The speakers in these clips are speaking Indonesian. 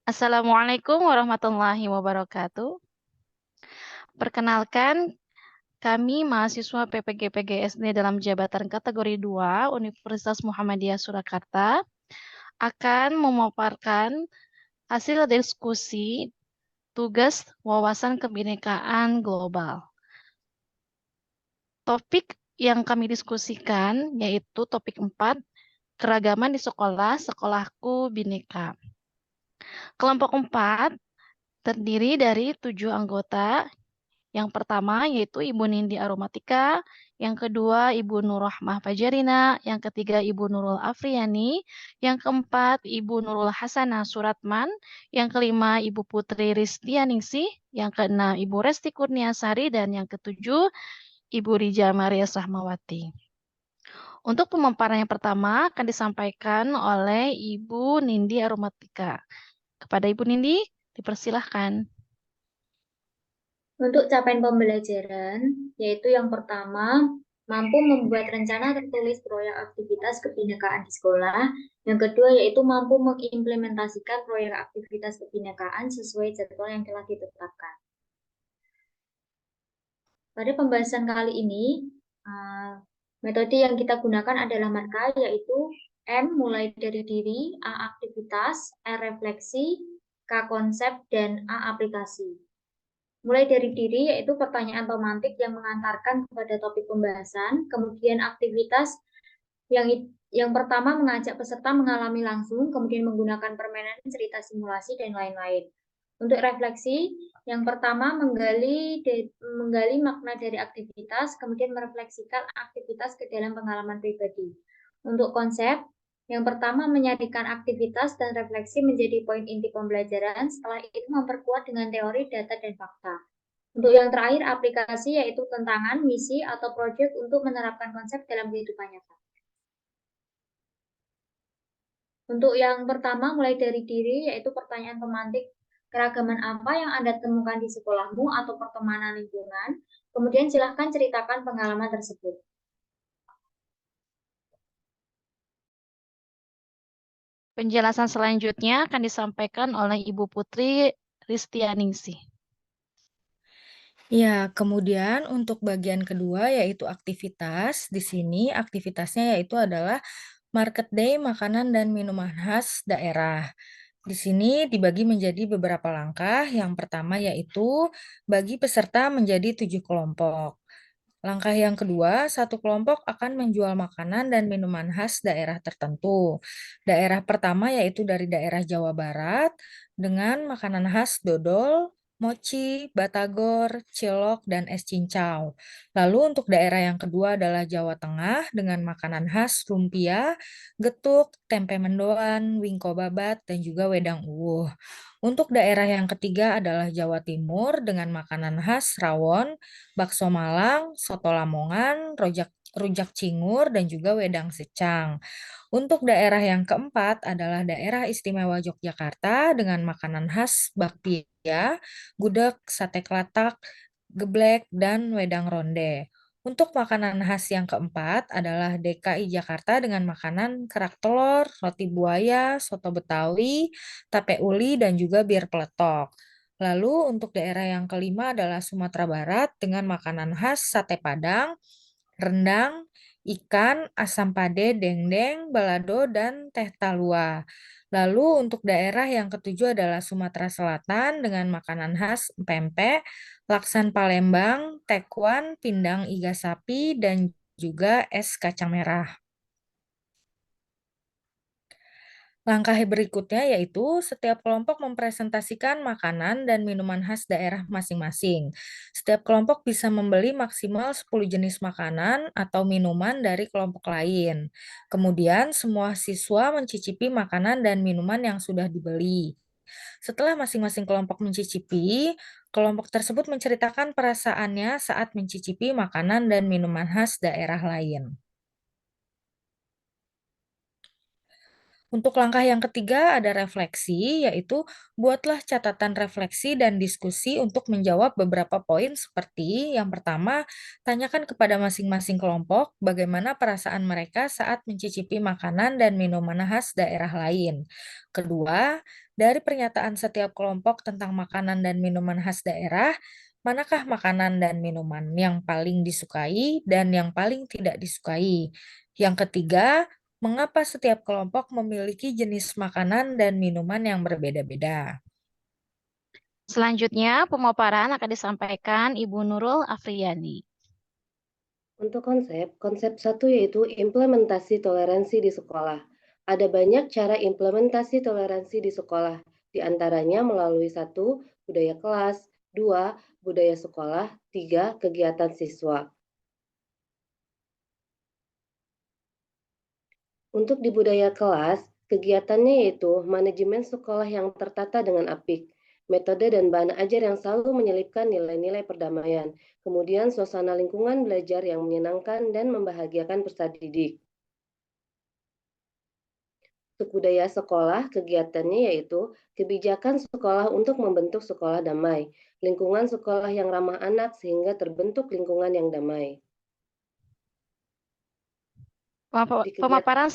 Assalamualaikum warahmatullahi wabarakatuh. Perkenalkan, kami mahasiswa PPG-PGSD dalam jabatan kategori 2 Universitas Muhammadiyah Surakarta akan memaparkan hasil diskusi tugas wawasan kebinekaan global. Topik yang kami diskusikan yaitu topik 4, keragaman di sekolah, sekolahku bineka. Kelompok 4 terdiri dari 7 anggota. Yang pertama yaitu Ibu Nindi Aromatika, yang kedua Ibu Nur Rahmah Fajarina, yang ketiga Ibu Nurul Afriani, yang keempat Ibu Nurul Hasanah Suratman, yang kelima Ibu Putri Ristianingsih, yang keenam Ibu Resti Kurniasari, dan yang ketujuh Ibu Rija Maria Rahmawati. Untuk pemaparan yang pertama akan disampaikan oleh Ibu Nindi Aromatika. Kepada Ibu Nindi, dipersilahkan. Untuk capaian pembelajaran, yaitu yang pertama, mampu membuat rencana tertulis proyek aktivitas kebinekaan di sekolah. Yang kedua, yaitu mampu mengimplementasikan proyek aktivitas kebinekaan sesuai jadwal yang telah ditetapkan. Pada pembahasan kali ini, metode yang kita gunakan adalah marka, yaitu M mulai dari diri, A aktivitas, R refleksi, K konsep, dan A aplikasi. Mulai dari diri, yaitu pertanyaan pemantik yang mengantarkan kepada topik pembahasan, kemudian aktivitas yang pertama mengajak peserta mengalami langsung, kemudian menggunakan permainan, cerita simulasi, dan lain-lain. Untuk refleksi, yang pertama menggali makna dari aktivitas, kemudian merefleksikan aktivitas ke dalam pengalaman pribadi. Untuk konsep, yang pertama menyajikan aktivitas dan refleksi menjadi poin inti pembelajaran, setelah itu memperkuat dengan teori, data, dan fakta. Untuk yang terakhir, aplikasi yaitu tantangan, misi, atau proyek untuk menerapkan konsep dalam kehidupan nyata. Untuk yang pertama, mulai dari diri, yaitu pertanyaan pemantik, keragaman apa yang Anda temukan di sekolahmu atau pertemanan lingkungan. Kemudian silahkan ceritakan pengalaman tersebut. Penjelasan selanjutnya akan disampaikan oleh Ibu Putri Ristianingsih. Ya, kemudian untuk bagian kedua yaitu aktivitas. Di sini aktivitasnya yaitu adalah Market Day makanan dan minuman khas daerah. Di sini dibagi menjadi beberapa langkah. Yang pertama yaitu bagi peserta menjadi 7 kelompok. Langkah yang kedua, satu kelompok akan menjual makanan dan minuman khas daerah tertentu. Daerah pertama yaitu dari daerah Jawa Barat dengan makanan khas dodol, mochi, batagor, cilok, dan es cincau. Lalu untuk daerah yang kedua adalah Jawa Tengah dengan makanan khas lumpia, getuk, tempe mendoan, wingko babat, dan juga wedang uwuh. Untuk daerah yang ketiga adalah Jawa Timur dengan makanan khas rawon, bakso Malang, soto Lamongan, rujak cingur, dan juga wedang secang. Untuk daerah yang keempat adalah daerah istimewa Yogyakarta dengan makanan khas bakpia, gudeg, sate kelatak, geblek, dan wedang ronde. Untuk makanan khas yang keempat adalah DKI Jakarta dengan makanan kerak telur, roti buaya, soto Betawi, tape uli, dan juga bir peletok. Lalu untuk daerah yang kelima adalah Sumatera Barat dengan makanan khas sate Padang, rendang, ikan, asam pade, dendeng, balado, dan teh talua. Lalu untuk daerah yang ketujuh adalah Sumatera Selatan dengan makanan khas pempek, laksan Palembang, tekwan, pindang iga sapi, dan juga es kacang merah. Langkah berikutnya yaitu setiap kelompok mempresentasikan makanan dan minuman khas daerah masing-masing. Setiap kelompok bisa membeli maksimal 10 jenis makanan atau minuman dari kelompok lain. Kemudian semua siswa mencicipi makanan dan minuman yang sudah dibeli. Setelah masing-masing kelompok mencicipi, kelompok tersebut menceritakan perasaannya saat mencicipi makanan dan minuman khas daerah lain. Untuk langkah yang ketiga ada refleksi, yaitu buatlah catatan refleksi dan diskusi untuk menjawab beberapa poin seperti yang pertama, tanyakan kepada masing-masing kelompok bagaimana perasaan mereka saat mencicipi makanan dan minuman khas daerah lain. Kedua, dari pernyataan setiap kelompok tentang makanan dan minuman khas daerah, manakah makanan dan minuman yang paling disukai dan yang paling tidak disukai? Yang ketiga, mengapa setiap kelompok memiliki jenis makanan dan minuman yang berbeda-beda? Selanjutnya, pemaparan akan disampaikan Ibu Nurul Afriyani. Untuk konsep satu yaitu implementasi toleransi di sekolah. Ada banyak cara implementasi toleransi di sekolah, di antaranya melalui 1. Budaya kelas, 2. Budaya sekolah, 3. Kegiatan siswa. Untuk di budaya kelas, kegiatannya yaitu manajemen sekolah yang tertata dengan apik, metode dan bahan ajar yang selalu menyelipkan nilai-nilai perdamaian, kemudian suasana lingkungan belajar yang menyenangkan dan membahagiakan peserta didik. Untuk budaya sekolah, kegiatannya yaitu kebijakan sekolah untuk membentuk sekolah damai, lingkungan sekolah yang ramah anak sehingga terbentuk lingkungan yang damai. Di Pemaparan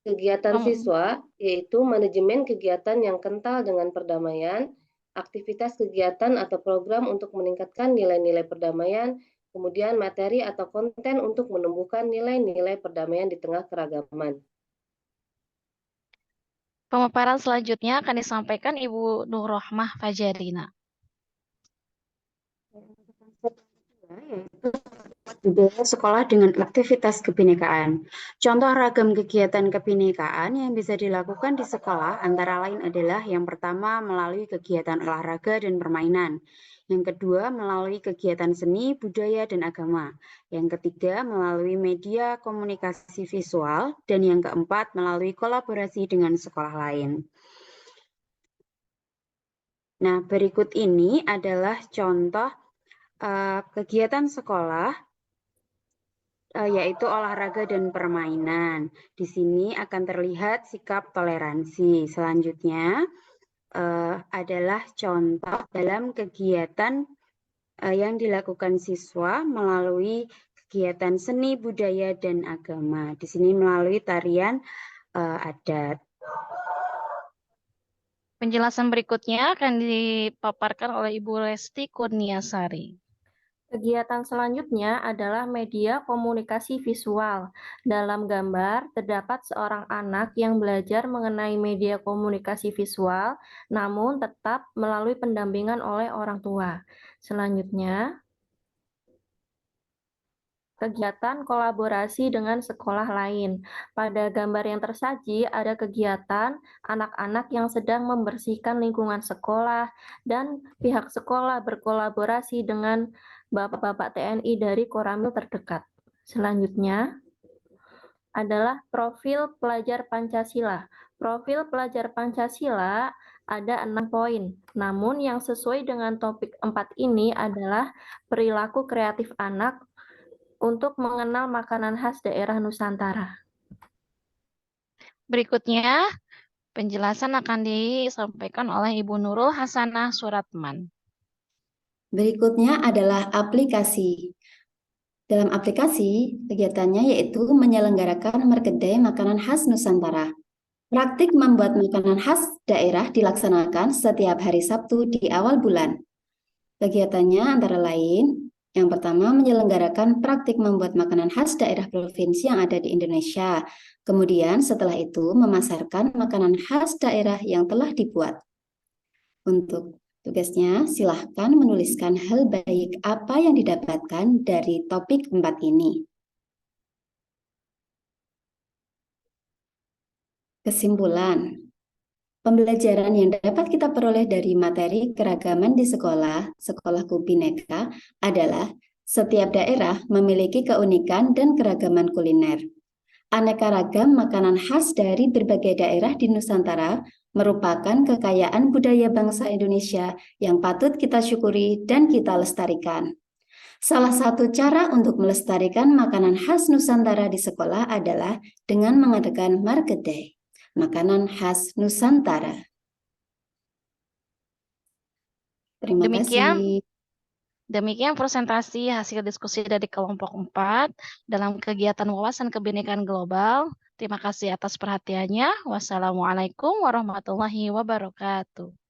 kegiatan siswa, yaitu manajemen kegiatan yang kental dengan perdamaian, aktivitas kegiatan atau program untuk meningkatkan nilai-nilai perdamaian, kemudian materi atau konten untuk menumbuhkan nilai-nilai perdamaian di tengah keragaman. Pemaparan selanjutnya akan disampaikan Ibu Nurrohmah Fajarina. Budaya sekolah dengan aktivitas kebinekaan. Contoh ragam kegiatan kebinekaan yang bisa dilakukan di sekolah antara lain adalah yang pertama melalui kegiatan olahraga dan permainan. Yang kedua melalui kegiatan seni, budaya, dan agama. Yang ketiga melalui media komunikasi visual. Dan yang keempat melalui kolaborasi dengan sekolah lain. Nah, berikut ini adalah contoh kegiatan sekolah yaitu olahraga dan permainan. Di sini akan terlihat sikap toleransi. Selanjutnya adalah contoh dalam kegiatan yang dilakukan siswa melalui kegiatan seni, budaya, dan agama. Di sini melalui tarian adat. Penjelasan berikutnya akan dipaparkan oleh Ibu Lesti Kurniasari. Kegiatan selanjutnya adalah media komunikasi visual. Dalam gambar, terdapat seorang anak yang belajar mengenai media komunikasi visual, namun tetap melalui pendampingan oleh orang tua. Selanjutnya, kegiatan kolaborasi dengan sekolah lain. Pada gambar yang tersaji ada kegiatan anak-anak yang sedang membersihkan lingkungan sekolah dan pihak sekolah berkolaborasi dengan Bapak-Bapak TNI dari Koramil terdekat. Selanjutnya adalah profil pelajar Pancasila. Profil pelajar Pancasila ada 6 poin. Namun yang sesuai dengan topik 4 ini adalah perilaku kreatif anak untuk mengenal makanan khas daerah Nusantara. Berikutnya, penjelasan akan disampaikan oleh Ibu Nurul Hasanah Suratman. Berikutnya adalah aplikasi. Dalam aplikasi, kegiatannya yaitu menyelenggarakan Market Day makanan khas Nusantara. Praktik membuat makanan khas daerah dilaksanakan setiap hari Sabtu di awal bulan. Kegiatannya antara lain, yang pertama menyelenggarakan praktik membuat makanan khas daerah provinsi yang ada di Indonesia. Kemudian setelah itu memasarkan makanan khas daerah yang telah dibuat. Untuk tugasnya, silahkan menuliskan hal baik apa yang didapatkan dari topik 4 ini. Kesimpulan, pembelajaran yang dapat kita peroleh dari materi keragaman di Sekolahku Bhinneka adalah setiap daerah memiliki keunikan dan keragaman kuliner. Aneka ragam makanan khas dari berbagai daerah di Nusantara merupakan kekayaan budaya bangsa Indonesia yang patut kita syukuri dan kita lestarikan. Salah satu cara untuk melestarikan makanan khas Nusantara di sekolah adalah dengan mengadakan Market Day. makanan khas Nusantara. Terima Demikian kasih. Demikian presentasi hasil diskusi dari kelompok 4 dalam kegiatan wawasan kebinekaan global. Terima kasih atas perhatiannya. Wassalamualaikum warahmatullahi wabarakatuh.